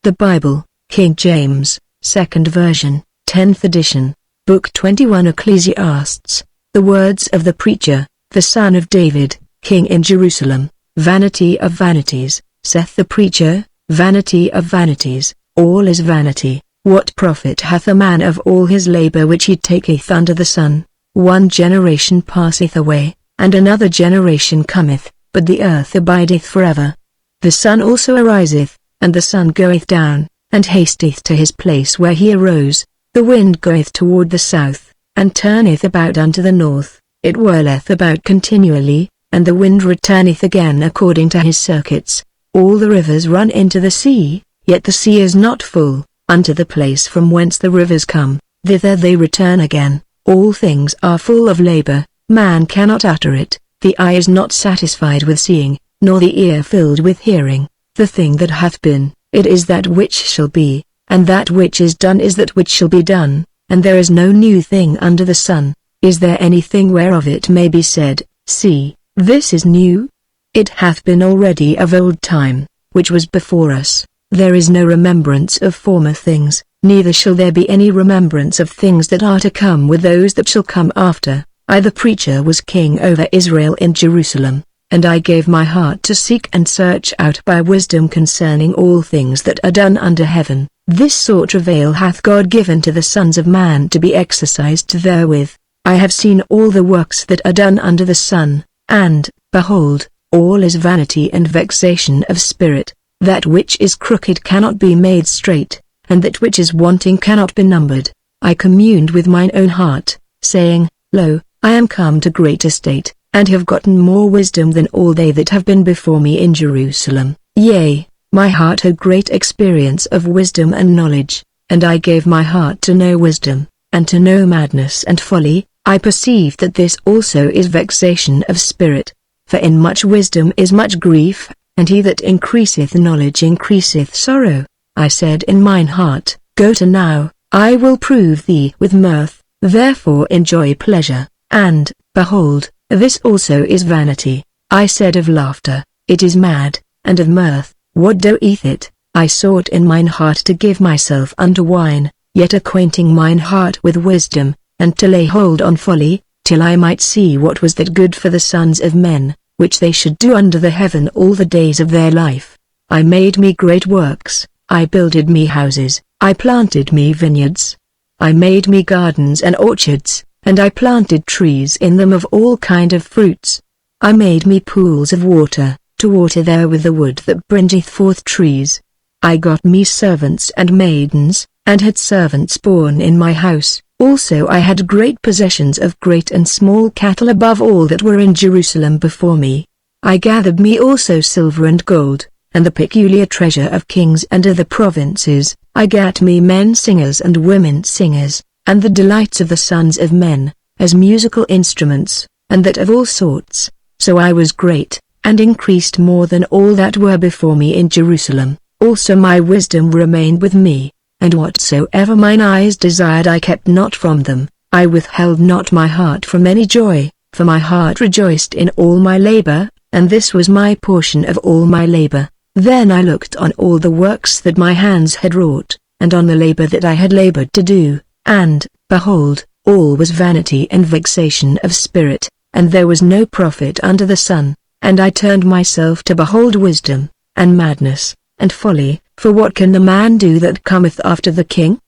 The Bible, King James, 2nd version, 10th edition, Book 21 Ecclesiastes, the words of the preacher, the son of David, king in Jerusalem. Vanity of vanities, saith the preacher, vanity of vanities, all is vanity. What profit hath a man of all his labor which he taketh under the sun? One generation passeth away, and another generation cometh, but the earth abideth forever. The sun also ariseth, and the sun goeth down, and hasteth to his place where he arose. The wind goeth toward the south, and turneth about unto the north. It whirleth about continually, and the wind returneth again according to his circuits. All the rivers run into the sea, yet the sea is not full. Unto the place from whence the rivers come, thither they return again. All things are full of labor, man cannot utter it. The eye is not satisfied with seeing, nor the ear filled with hearing. The thing that hath been, it is that which shall be, and that which is done is that which shall be done, and there is no new thing under the sun. Is there anything whereof it may be said, See, this is new? It hath been already of old time, which was before us. There is no remembrance of former things, neither shall there be any remembrance of things that are to come with those that shall come after. I the preacher was king over Israel in Jerusalem, and I gave my heart to seek and search out by wisdom concerning all things that are done under heaven. This sort travail hath God given to the sons of man to be exercised therewith. I have seen all the works that are done under the sun, and, behold, all is vanity and vexation of spirit. That which is crooked cannot be made straight, and that which is wanting cannot be numbered. I communed with mine own heart, saying, Lo, I am come to great estate, and have gotten more wisdom than all they that have been before me in Jerusalem. Yea, my heart had great experience of wisdom and knowledge, and I gave my heart to know wisdom, and to know madness and folly. I perceived that this also is vexation of spirit. For in much wisdom is much grief, and he that increaseth knowledge increaseth sorrow. I said in mine heart, Go to now, I will prove thee with mirth, therefore enjoy pleasure. And, behold, this also is vanity. I said of laughter, It is mad, and of mirth, what doeth it? I sought in mine heart to give myself unto wine, yet acquainting mine heart with wisdom, and to lay hold on folly, till I might see what was that good for the sons of men, which they should do under the heaven all the days of their life. I made me great works, I builded me houses, I planted me vineyards. I made me gardens and orchards, and I planted trees in them of all kind of fruits. I made me pools of water, to water therewith the wood that bringeth forth trees. I got me servants and maidens, and had servants born in my house. Also I had great possessions of great and small cattle above all that were in Jerusalem before me. I gathered me also silver and gold, and the peculiar treasure of kings and of the provinces. I gat me men singers and women singers, and the delights of the sons of men, as musical instruments, and that of all sorts. So I was great, and increased more than all that were before me in Jerusalem. Also my wisdom remained with me. And whatsoever mine eyes desired I kept not from them. I withheld not my heart from any joy, for my heart rejoiced in all my labor, and this was my portion of all my labor. Then I looked on all the works that my hands had wrought, and on the labor that I had labored to do, and, behold, all was vanity and vexation of spirit, and there was no profit under the sun. And I turned myself to behold wisdom, and madness, and folly. For what can the man do that cometh after the king?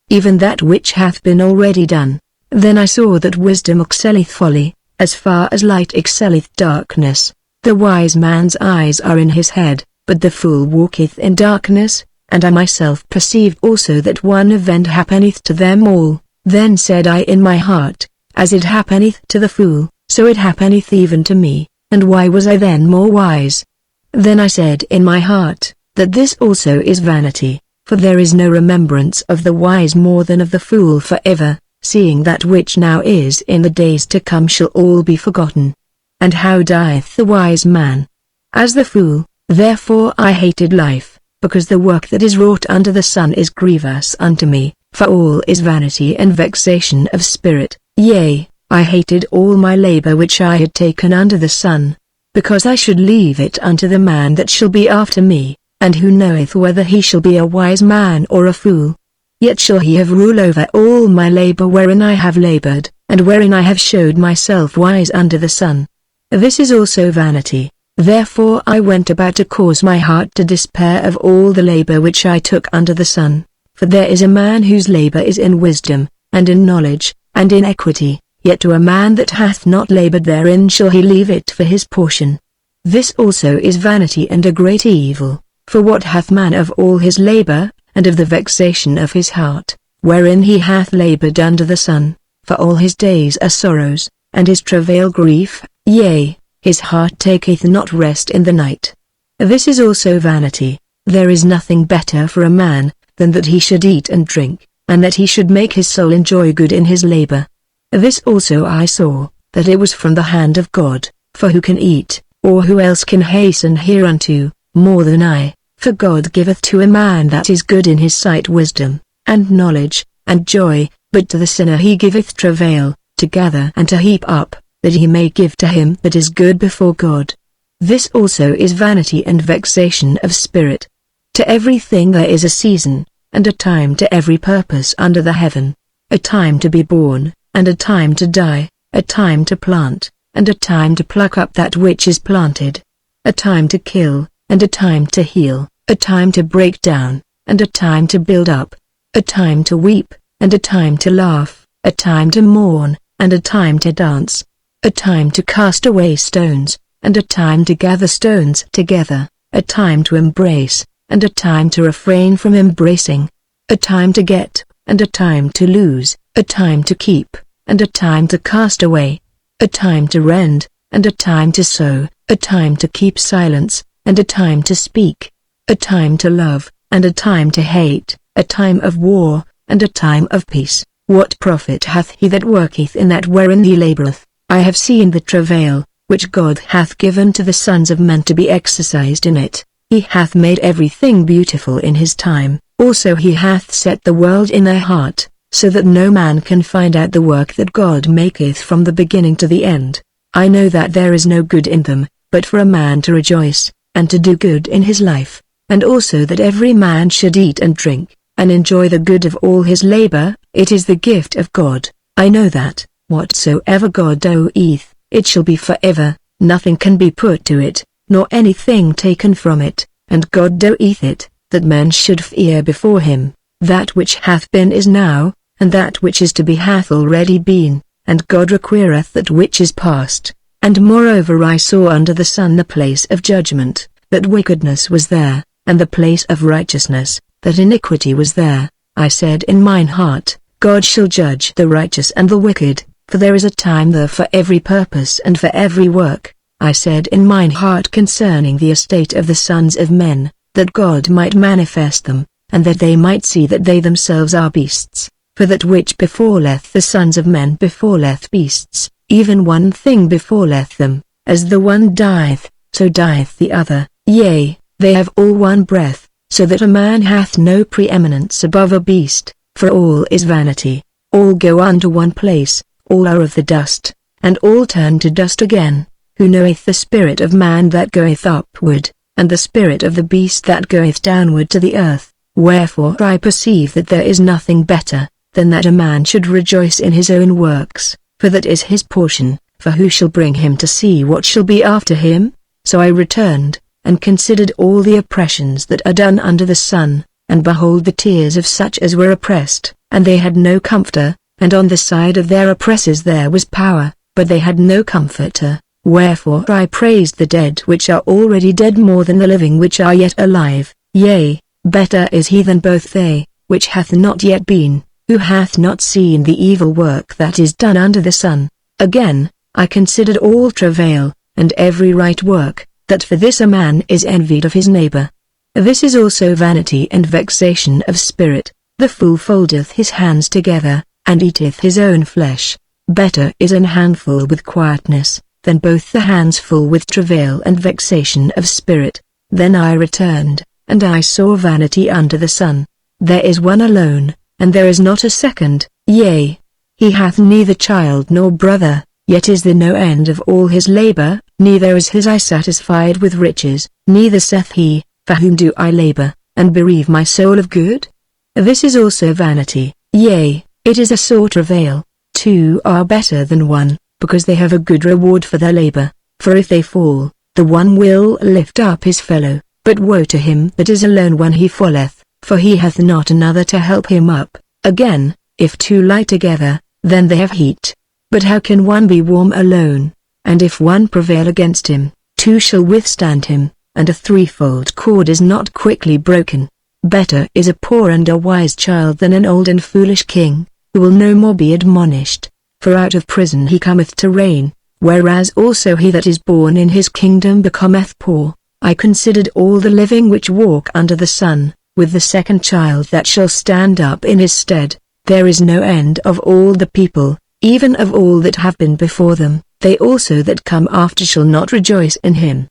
Even that which hath been already done. Then I saw that wisdom excelleth folly, as far as light excelleth darkness. The wise man's eyes are in his head, but the fool walketh in darkness. And I myself perceived also that one event happeneth to them all. Then said I in my heart, As it happeneth to the fool, so it happeneth even to me. And why was I then more wise? Then I said in my heart, that this also is vanity, for there is no remembrance of the wise more than of the fool forever, seeing that which now is in the days to come shall all be forgotten. And how dieth the wise man? As the fool. Therefore I hated life, because the work that is wrought under the sun is grievous unto me, for all is vanity and vexation of spirit. Yea, I hated all my labor which I had taken under the sun, because I should leave it unto the man that shall be after me. and who knoweth whether he shall be a wise man or a fool? Yet shall he have rule over all my labor wherein I have labored, and wherein I have showed myself wise under the sun. This is also vanity. Therefore I went about to cause my heart to despair of all the labor which I took under the sun. For there is a man whose labor is in wisdom, and in knowledge, and in equity, yet to a man that hath not labored therein shall he leave it for his portion. This also is vanity and a great evil, for what hath man of all his labor, and of the vexation of his heart, wherein he hath labored under the sun? For all his days are sorrows, and his travail grief, yea, his heart taketh not rest in the night. This is also vanity. There is nothing better for a man, than that he should eat and drink, and that he should make his soul enjoy good in his labor. This also I saw, that it was from the hand of God, for who can eat, or who else can hasten hereunto, more than I? For God giveth to a man that is good in his sight wisdom, and knowledge, and joy, but to the sinner he giveth travail, to gather and to heap up, that he may give to him that is good before God. This also is vanity and vexation of spirit. To everything there is a season, and a time to every purpose under the heaven. A time to be born, and a time to die, a time to plant, and a time to pluck up that which is planted. A time to kill, and a time to heal, a time to break down, and a time to build up. A time to weep, and a time to laugh, a time to mourn, and a time to dance. A time to cast away stones, and a time to gather stones together. A time to embrace, and a time to refrain from embracing. A time to get, and a time to lose, a time to keep, and a time to cast away. A time to rend, and a time to sow, a time to keep silence, and a time to speak. A time to love, and a time to hate, a time of war, and a time of peace. What profit hath he that worketh in that wherein he laboureth? I have seen the travail, which God hath given to the sons of men to be exercised in it. He hath made everything beautiful in his time, also he hath set the world in their heart, so that no man can find out the work that God maketh from the beginning to the end. I know that there is no good in them, but for a man to rejoice, and to do good in his life, and also that every man should eat and drink, and enjoy the good of all his labor. It is the gift of God. I know that, whatsoever God doeth, it shall be forever, nothing can be put to it, nor anything taken from it, and God doeth it, that men should fear before him. That which hath been is now, and that which is to be hath already been, and God requireth that which is past. And moreover I saw under the sun the place of judgment, that wickedness was there, and the place of righteousness, that iniquity was there. I said in mine heart, God shall judge the righteous and the wicked, for there is a time there for every purpose and for every work. I said in mine heart concerning the estate of the sons of men, that God might manifest them, and that they might see that they themselves are beasts. For that which befalleth the sons of men befalleth beasts, even one thing befalleth them, as the one dieth, so dieth the other, yea, they have all one breath, so that a man hath no preeminence above a beast, for all is vanity, all go unto one place, all are of the dust, and all turn to dust again. Who knoweth the spirit of man that goeth upward, and the spirit of the beast that goeth downward to the earth? Wherefore I perceive that there is nothing better, than that a man should rejoice in his own works, for that is his portion, for who shall bring him to see what shall be after him? So I returned, and considered all the oppressions that are done under the sun, and behold the tears of such as were oppressed, and they had no comforter, and on the side of their oppressors there was power, but they had no comforter. Wherefore I praised the dead which are already dead more than the living which are yet alive, yea, better is he than both they, which hath not yet been, who hath not seen the evil work that is done under the sun. Again, I considered all travail, and every right work, that for this a man is envied of his neighbor. This is also vanity and vexation of spirit. The fool foldeth his hands together, and eateth his own flesh. Better is an handful with quietness, than both the hands full with travail and vexation of spirit. Then I returned, and I saw vanity under the sun. There is one alone, and there is not a second, yea, he hath neither child nor brother, yet is there no end of all his labor, neither is his eye satisfied with riches, neither saith he, For whom do I labor, and bereave my soul of good? This is also vanity, yea, it is a sore travail. Two are better than one, because they have a good reward for their labor. For if they fall, the one will lift up his fellow, but woe to him that is alone when he falleth, for he hath not another to help him up. Again, if two lie together, then they have heat. But how can one be warm alone? And if one prevail against him, two shall withstand him, and a threefold cord is not quickly broken. Better is a poor and a wise child than an old and foolish king, who will no more be admonished. For out of prison he cometh to reign, whereas also he that is born in his kingdom becometh poor. I considered all the living which walk under the sun, with the second child that shall stand up in his stead. There is no end of all the people, even of all that have been before them, they also that come after shall not rejoice in him.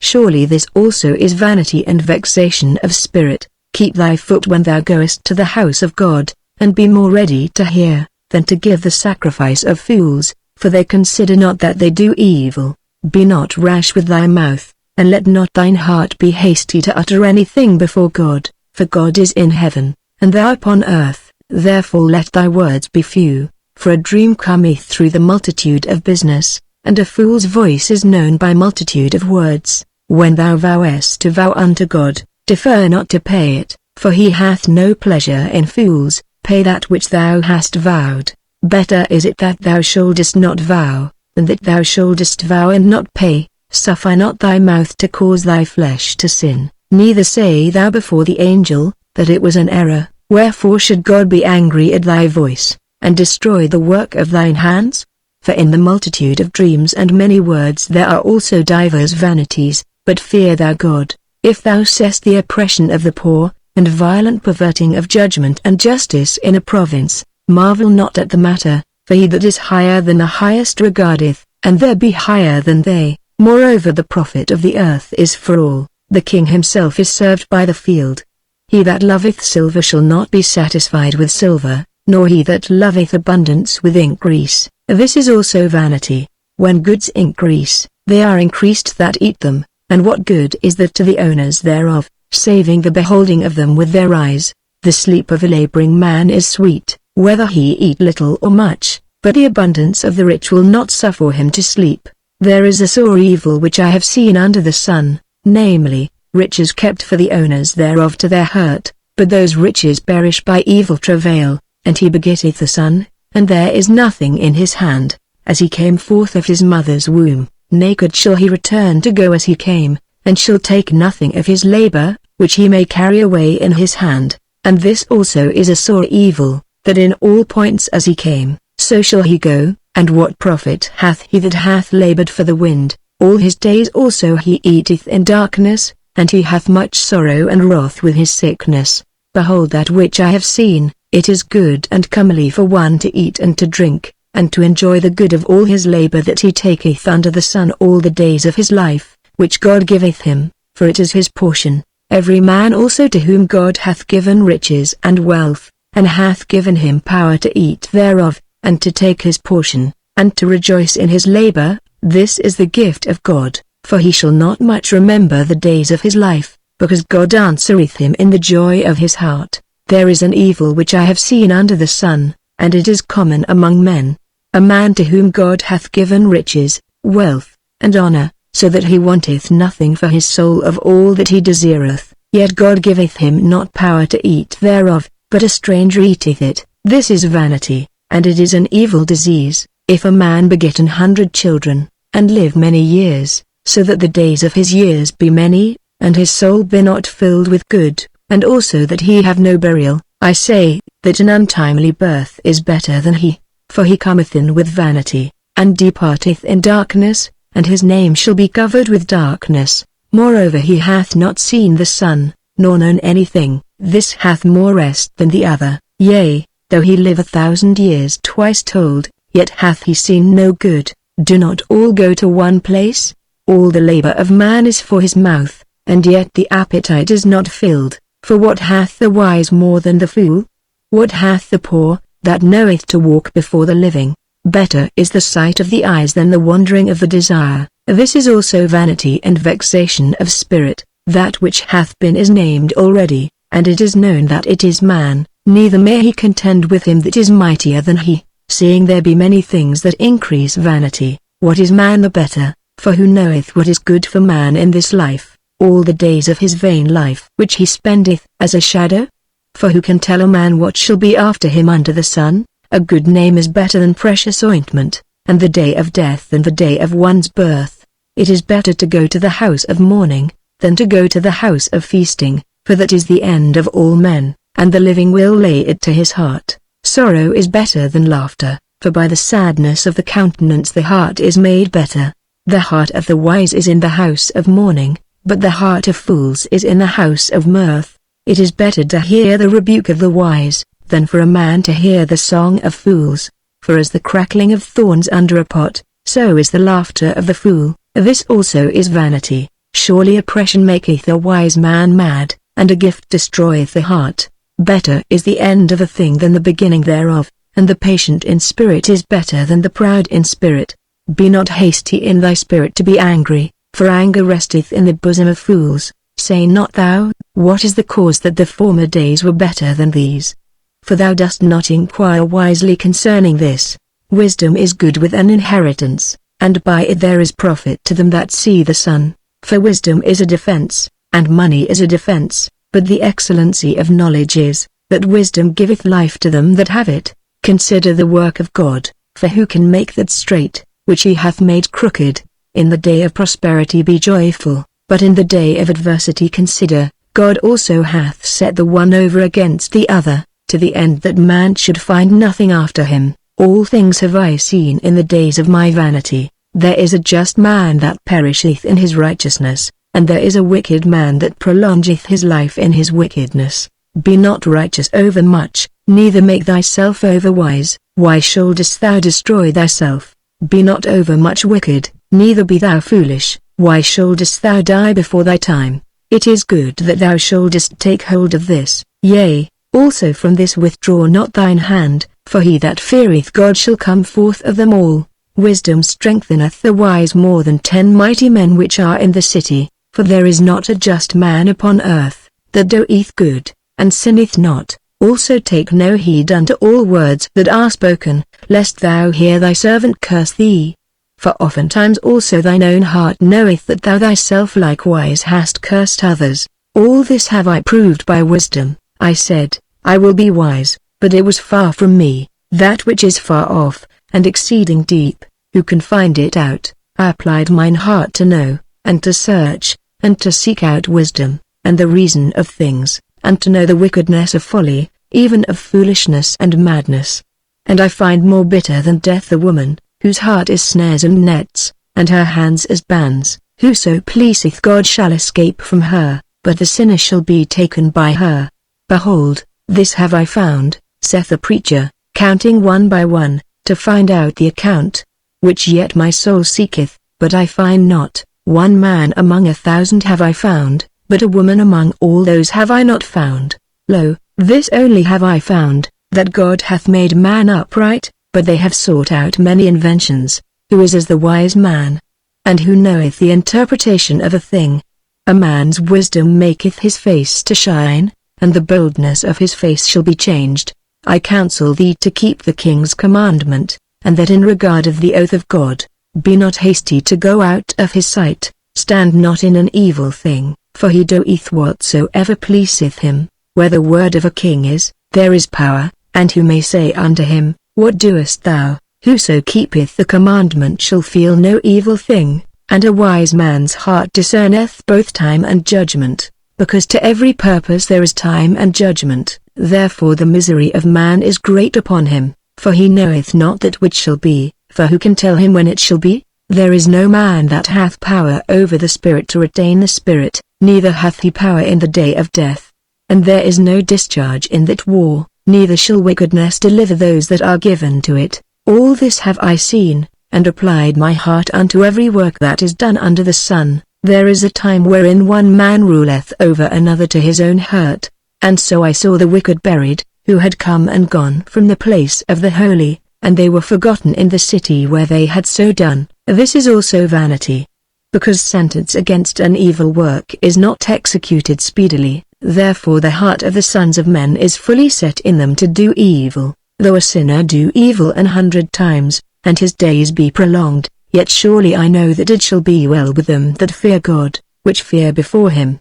Surely this also is vanity and vexation of spirit. Keep thy foot when thou goest to the house of God, and be more ready to hear, than to give the sacrifice of fools, for they consider not that they do evil. Be not rash with thy mouth, and let not thine heart be hasty to utter anything before God, for God is in heaven, and thou upon earth, therefore let thy words be few, for a dream cometh through the multitude of business, and a fool's voice is known by multitude of words. When thou vowest a vow unto God, defer not to pay it, for he hath no pleasure in fools. Pay that which thou hast vowed. Better is it that thou shouldest not vow, than that thou shouldest vow and not pay. Suffer not thy mouth to cause thy flesh to sin, neither say thou before the angel, that it was an error. Wherefore should God be angry at thy voice, and destroy the work of thine hands? For in the multitude of dreams and many words there are also divers vanities, but fear thou God. If thou seest the oppression of the poor, and violent perverting of judgment and justice in a province, marvel not at the matter, for he that is higher than the highest regardeth, and there be higher than they. Moreover the profit of the earth is for all, the king himself is served by the field. He that loveth silver shall not be satisfied with silver, nor he that loveth abundance with increase. This is also vanity. When goods increase, they are increased that eat them, and what good is that to the owners thereof, saving the beholding of them with their eyes? The sleep of a laboring man is sweet, whether he eat little or much, but the abundance of the rich will not suffer him to sleep. There is a sore evil which I have seen under the sun, namely, riches kept for the owners thereof to their hurt, but those riches perish by evil travail, and he begetteth a son, and there is nothing in his hand. As he came forth of his mother's womb, naked shall he return to go as he came, and shall take nothing of his labor, which he may carry away in his hand. And this also is a sore evil, that in all points as he came, so shall he go. And what profit hath he that hath labored for the wind? All his days also he eateth in darkness, and he hath much sorrow and wrath with his sickness. Behold that which I have seen, it is good and comely for one to eat and to drink, and to enjoy the good of all his labor that he taketh under the sun all the days of his life, which God giveth him, for it is his portion. Every man also to whom God hath given riches and wealth, and hath given him power to eat thereof, and to take his portion, and to rejoice in his labor, this is the gift of God, for he shall not much remember the days of his life, because God answereth him in the joy of his heart. There is an evil which I have seen under the sun, and it is common among men. A man to whom God hath given riches, wealth, and honor, so that he wanteth nothing for his soul of all that he desireth, yet God giveth him not power to eat thereof, but a stranger eateth it. This is vanity, and it is an evil disease. If a man beget 100 children, and live many years, so that the days of his years be many, and his soul be not filled with good, and also that he have no burial, I say, that an untimely birth is better than he, for he cometh in with vanity, and departeth in darkness, and his name shall be covered with darkness. Moreover he hath not seen the sun, nor known anything. This hath more rest than the other, yea, though he live 1,000 years twice told, yet hath he seen no good. Do not all go to one place? All the labor of man is for his mouth, and yet the appetite is not filled. For what hath the wise more than the fool? What hath the poor, that knoweth to walk before the living? Better is the sight of the eyes than the wandering of the desire. This is also vanity and vexation of spirit. That which hath been is named already, and it is known that it is man, neither may he contend with him that is mightier than he, seeing there be many things that increase vanity. What is man the better? For who knoweth what is good for man in this life, all the days of his vain life which he spendeth as a shadow? For who can tell a man what shall be after him under the sun? A good name is better than precious ointment, and the day of death than the day of one's birth. It is better to go to the house of mourning, than to go to the house of feasting, for that is the end of all men, and the living will lay it to his heart. Sorrow is better than laughter, for by the sadness of the countenance the heart is made better. The heart of the wise is in the house of mourning, but the heart of fools is in the house of mirth. It is better to hear the rebuke of the wise, than for a man to hear the song of fools. For as the crackling of thorns under a pot, so is the laughter of the fool. This also is vanity. Surely oppression maketh a wise man mad, and a gift destroyeth the heart. Better is the end of a thing than the beginning thereof, and the patient in spirit is better than the proud in spirit. Be not hasty in thy spirit to be angry, for anger resteth in the bosom of fools. Say not thou, what is the cause that the former days were better than these? For thou dost not inquire wisely concerning this. Wisdom is good with an inheritance, and by it there is profit to them that see the sun. For wisdom is a defense, and money is a defense, but the excellency of knowledge is, that wisdom giveth life to them that have it. Consider the work of God, for who can make that straight, which he hath made crooked? In the day of prosperity be joyful, but in the day of adversity consider, God also hath set the one over against the other, to the end that man should find nothing after him. All things have I seen in the days of my vanity. There is a just man that perisheth in his righteousness, and there is a wicked man that prolongeth his life in his wickedness. Be not righteous over much, neither make thyself over wise. Why shouldest thou destroy thyself? Be not over much wicked, neither be thou foolish. Why shouldest thou die before thy time? It is good that thou shouldest take hold of this, yea, also from this withdraw not thine hand, for he that feareth God shall come forth of them all. Wisdom strengtheneth the wise more than 10 mighty men which are in the city, for there is not a just man upon earth, that doeth good, and sinneth not. Also take no heed unto all words that are spoken, lest thou hear thy servant curse thee. For oftentimes also thine own heart knoweth that thou thyself likewise hast cursed others. All this have I proved by wisdom. I said, I will be wise, but it was far from me. That which is far off, and exceeding deep, who can find it out? I applied mine heart to know, and to search, and to seek out wisdom, and the reason of things, and to know the wickedness of folly, even of foolishness and madness. And I find more bitter than death a woman, whose heart is snares and nets, and her hands as bands. Whoso pleaseth God shall escape from her, but the sinner shall be taken by her. Behold, this have I found, saith the preacher, counting one by one, to find out the account, which yet my soul seeketh, but I find not. One man among 1,000 have I found, but a woman among all those have I not found. Lo, this only have I found, that God hath made man upright, but they have sought out many inventions. Who is as the wise man? And who knoweth the interpretation of a thing? A man's wisdom maketh his face to shine, and the boldness of his face shall be changed. I counsel thee to keep the king's commandment, and that in regard of the oath of God, be not hasty to go out of his sight, stand not in an evil thing, for he doeth whatsoever pleaseth him. Where the word of a king is, there is power, and who may say unto him, What doest thou? Whoso keepeth the commandment shall feel no evil thing, and a wise man's heart discerneth both time and judgment, because to every purpose there is time and judgment. Therefore the misery of man is great upon him, for he knoweth not that which shall be, for who can tell him when it shall be? There is no man that hath power over the spirit to retain the spirit, neither hath he power in the day of death. And there is no discharge in that war, neither shall wickedness deliver those that are given to it. All this have I seen, and applied my heart unto every work that is done under the sun. There is a time wherein one man ruleth over another to his own hurt. And so I saw the wicked buried, who had come and gone from the place of the holy, and they were forgotten in the city where they had so done. This is also vanity. because sentence against an evil work is not executed speedily. Therefore the heart of the sons of men is fully set in them to do evil. Though a sinner do evil 100 times, and his days be prolonged, yet surely I know that it shall be well with them that fear God, which fear before him.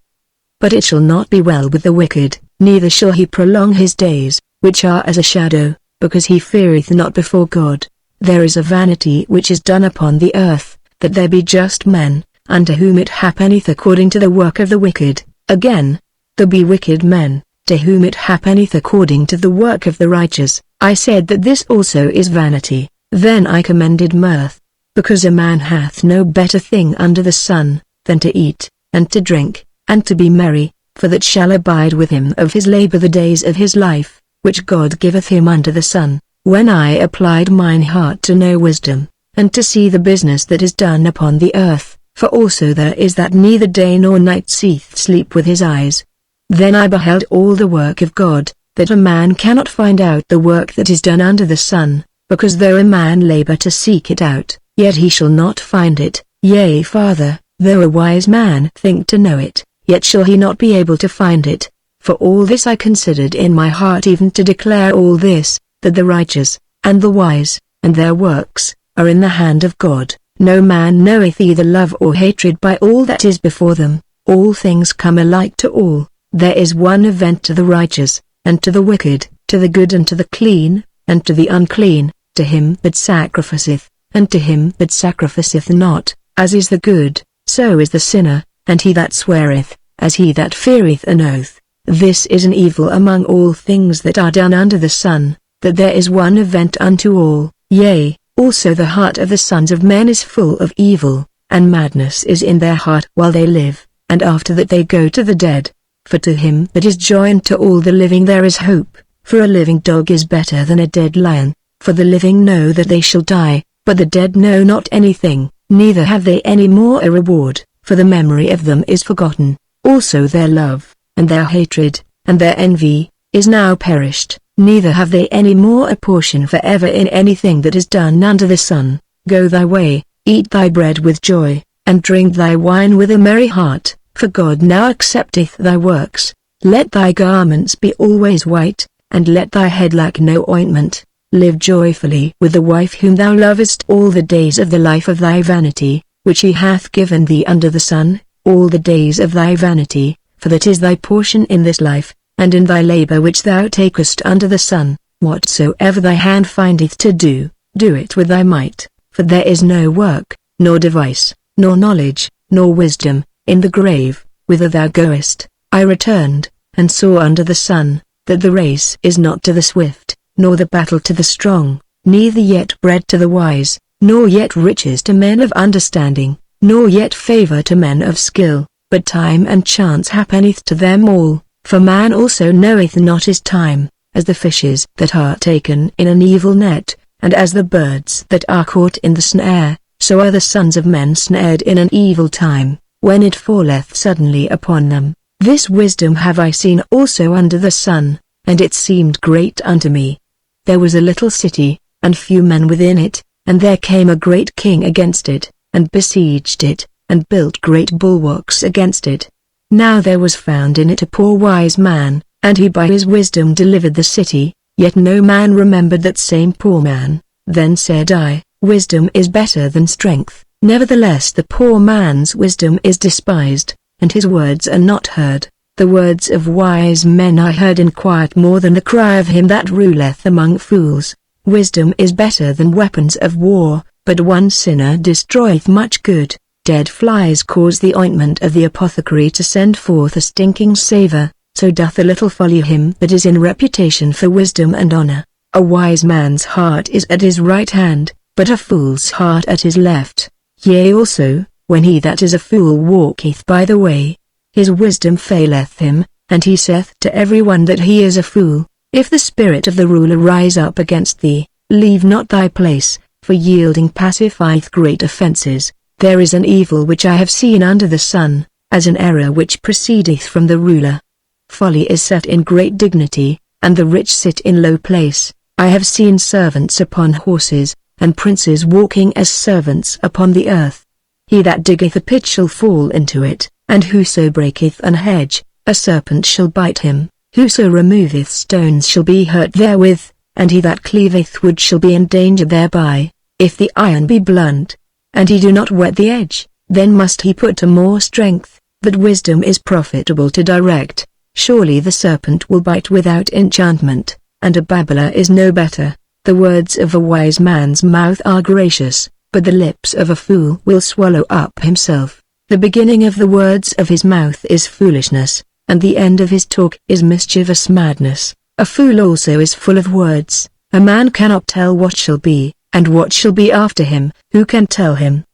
But it shall not be well with the wicked, neither shall he prolong his days, which are as a shadow, because he feareth not before God. There is a vanity which is done upon the earth, that there be just men, unto whom it happeneth according to the work of the wicked. Again, there be wicked men, to whom it happeneth according to the work of the righteous. I said that this also is vanity. Then I commended mirth, because a man hath no better thing under the sun, than to eat, and to drink, and to be merry, for that shall abide with him of his labor the days of his life, which God giveth him under the sun. When I applied mine heart to know wisdom, and to see the business that is done upon the earth, for also there is that neither day nor night seeth sleep with his eyes. Then I beheld all the work of God, that a man cannot find out the work that is done under the sun, because though a man labor to seek it out, yet he shall not find it. Yea farther, though a wise man think to know it, yet shall he not be able to find it. For all this I considered in my heart even to declare all this, that the righteous, and the wise, and their works, are in the hand of God. No man knoweth either love or hatred by all that is before them. All things come alike to all. There is one event to the righteous, and to the wicked, to the good and to the clean, and to the unclean, to him that sacrificeth, and to him that sacrificeth not. As is the good, so is the sinner, and he that sweareth, as he that feareth an oath. This is an evil among all things that are done under the sun, that there is one event unto all. Yea, also the heart of the sons of men is full of evil, and madness is in their heart while they live, and after that they go to the dead. For to him that is joined to all the living there is hope, for a living dog is better than a dead lion. For the living know that they shall die, but the dead know not anything, neither have they any more a reward, for the memory of them is forgotten. Also their love, and their hatred, and their envy, is now perished, neither have they any more a portion forever in anything that is done under the sun. Go thy way, eat thy bread with joy, and drink thy wine with a merry heart, for God now accepteth thy works. Let thy garments be always white, and let thy head lack no ointment. Live joyfully with the wife whom thou lovest all the days of the life of thy vanity, which he hath given thee under the sun, all the days of thy vanity, for that is thy portion in this life, and in thy labor which thou takest under the sun. Whatsoever thy hand findeth to do, do it with thy might, for there is no work, nor device, nor knowledge, nor wisdom, in the grave, whither thou goest. I returned, and saw under the sun, that the race is not to the swift, nor the battle to the strong, neither yet bread to the wise, nor yet riches to men of understanding, nor yet favor to men of skill, but time and chance happeneth to them all. For man also knoweth not his time, as the fishes that are taken in an evil net, and as the birds that are caught in the snare, so are the sons of men snared in an evil time, when it falleth suddenly upon them. This wisdom have I seen also under the sun, and it seemed great unto me. There was a little city, and few men within it, and there came a great king against it, and besieged it, and built great bulwarks against it. Now there was found in it a poor wise man, and he by his wisdom delivered the city, yet no man remembered that same poor man. Then said I, Wisdom is better than strength. Nevertheless the poor man's wisdom is despised, and his words are not heard. The words of wise men are heard in quiet more than the cry of him that ruleth among fools. Wisdom is better than weapons of war, but one sinner destroyeth much good. Dead flies cause the ointment of the apothecary to send forth a stinking savour, so doth a little folly him that is in reputation for wisdom and honour. A wise man's heart is at his right hand, but a fool's heart at his left. Yea also, when he that is a fool walketh by the way, his wisdom faileth him, and he saith to every one that he is a fool. If the spirit of the ruler rise up against thee, leave not thy place, for yielding pacifieth great offences. There is an evil which I have seen under the sun, as an error which proceedeth from the ruler. Folly is set in great dignity, and the rich sit in low place. I have seen servants upon horses, and princes walking as servants upon the earth. He that diggeth a pit shall fall into it, and whoso breaketh an hedge, a serpent shall bite him, whoso removeth stones shall be hurt therewith, and he that cleaveth wood shall be in danger thereby. If the iron be blunt, and he do not whet the edge, then must he put to more strength, that wisdom is profitable to direct. Surely the serpent will bite without enchantment, and a babbler is no better. The words of a wise man's mouth are gracious, but the lips of a fool will swallow up himself. The beginning of the words of his mouth is foolishness, and the end of his talk is mischievous madness. A fool also is full of words. A man cannot tell what shall be, and what shall be after him. Who can tell him?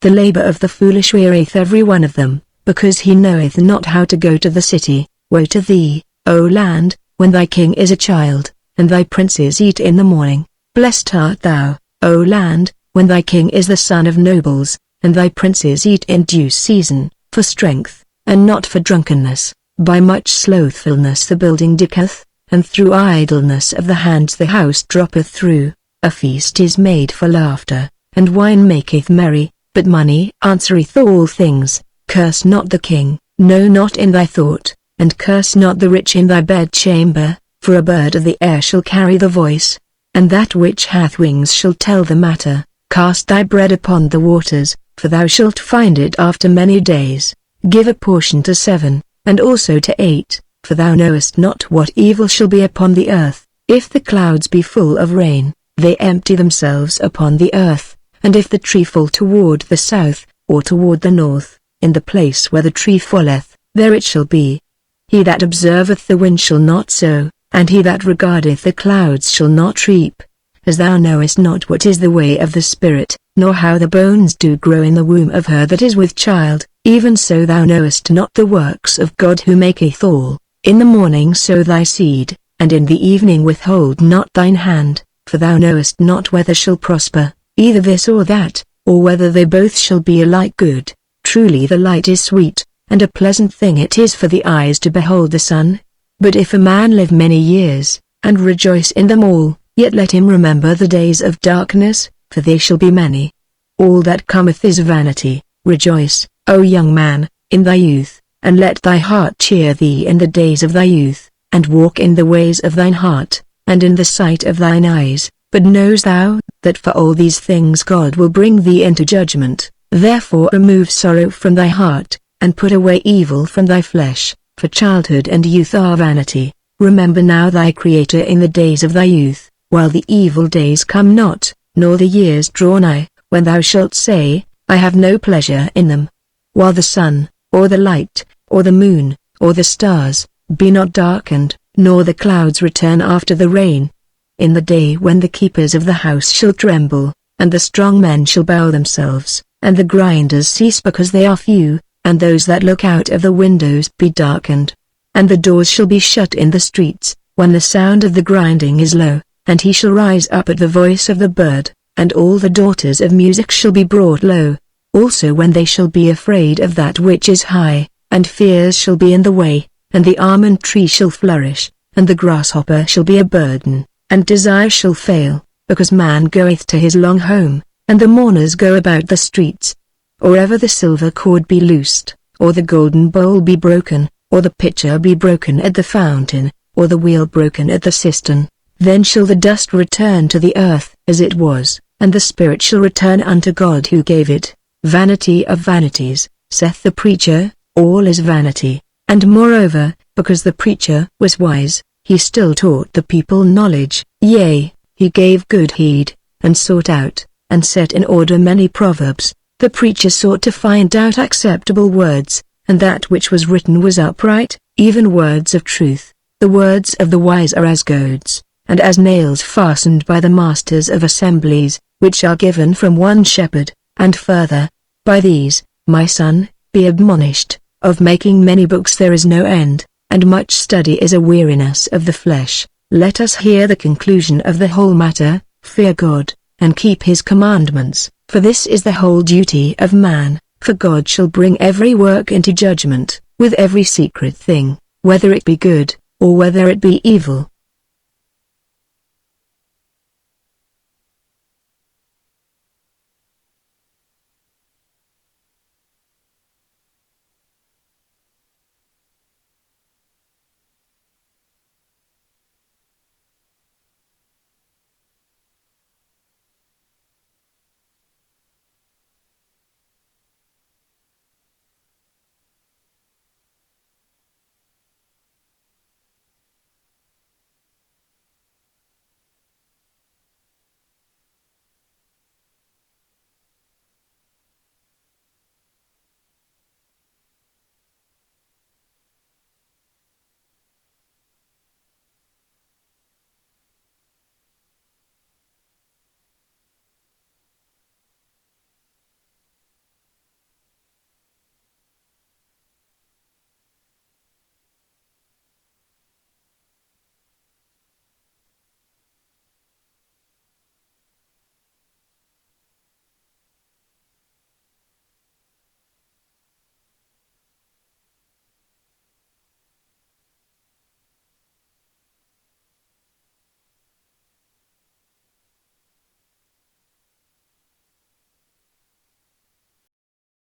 The labor of the foolish wearieth every one of them, because he knoweth not how to go to the city. Woe to thee, O land, when thy king is a child, and thy princes eat in the morning. Blessed art thou, O land, when thy king is the son of nobles, and thy princes eat in due season, for strength, and not for drunkenness. By much slothfulness the building dicketh, and through idleness of the hands the house droppeth through. A feast is made for laughter, and wine maketh merry, but money answereth all things. Curse not the king, no not in thy thought, and curse not the rich in thy bedchamber, for a bird of the air shall carry the voice, and that which hath wings shall tell the matter. Cast thy bread upon the waters, for thou shalt find it after many days. Give a portion to 7, and also to 8, for thou knowest not what evil shall be upon the earth. If the clouds be full of rain, they empty themselves upon the earth, and if the tree fall toward the south, or toward the north, in the place where the tree falleth, there it shall be. He that observeth the wind shall not sow, and he that regardeth the clouds shall not reap. As thou knowest not what is the way of the Spirit, nor how the bones do grow in the womb of her that is with child, even so thou knowest not the works of God who maketh all. In the morning sow thy seed, and in the evening withhold not thine hand, for thou knowest not whether shall prosper, either this or that, or whether they both shall be alike good. Truly the light is sweet, and a pleasant thing it is for the eyes to behold the sun. But if a man live many years, and rejoice in them all, yet let him remember the days of darkness, for they shall be many. All that cometh is vanity. Rejoice, O young man, in thy youth, and let thy heart cheer thee in the days of thy youth, and walk in the ways of thine heart, and in the sight of thine eyes. But knowest thou, that for all these things God will bring thee into judgment? Therefore remove sorrow from thy heart, and put away evil from thy flesh, for childhood and youth are vanity. Remember now thy Creator in the days of thy youth, while the evil days come not, nor the years draw nigh, when thou shalt say, I have no pleasure in them. While the sun, or the light, or the moon, or the stars, be not darkened, nor the clouds return after the rain. In the day when the keepers of the house shall tremble, and the strong men shall bow themselves, and the grinders cease because they are few, and those that look out of the windows be darkened, and the doors shall be shut in the streets, when the sound of the grinding is low, and he shall rise up at the voice of the bird, and all the daughters of music shall be brought low. Also when they shall be afraid of that which is high, and fears shall be in the way, and the almond tree shall flourish, and the grasshopper shall be a burden, and desire shall fail, because man goeth to his long home, and the mourners go about the streets. Or ever the silver cord be loosed, or the golden bowl be broken, or the pitcher be broken at the fountain, or the wheel broken at the cistern, then shall the dust return to the earth as it was, and the spirit shall return unto God who gave it. Vanity of vanities, saith the preacher, all is vanity. And moreover, because the preacher was wise, he still taught the people knowledge, yea, he gave good heed, and sought out, and set in order many proverbs. The preacher sought to find out acceptable words, and that which was written was upright, even words of truth. The words of the wise are as goads, and as nails fastened by the masters of assemblies, which are given from one shepherd. And further, by these, my son, be admonished. Of making many books there is no end, and much study is a weariness of the flesh. Let us hear the conclusion of the whole matter. Fear God, and keep his commandments, for this is the whole duty of man. For God shall bring every work into judgment, with every secret thing, whether it be good, or whether it be evil.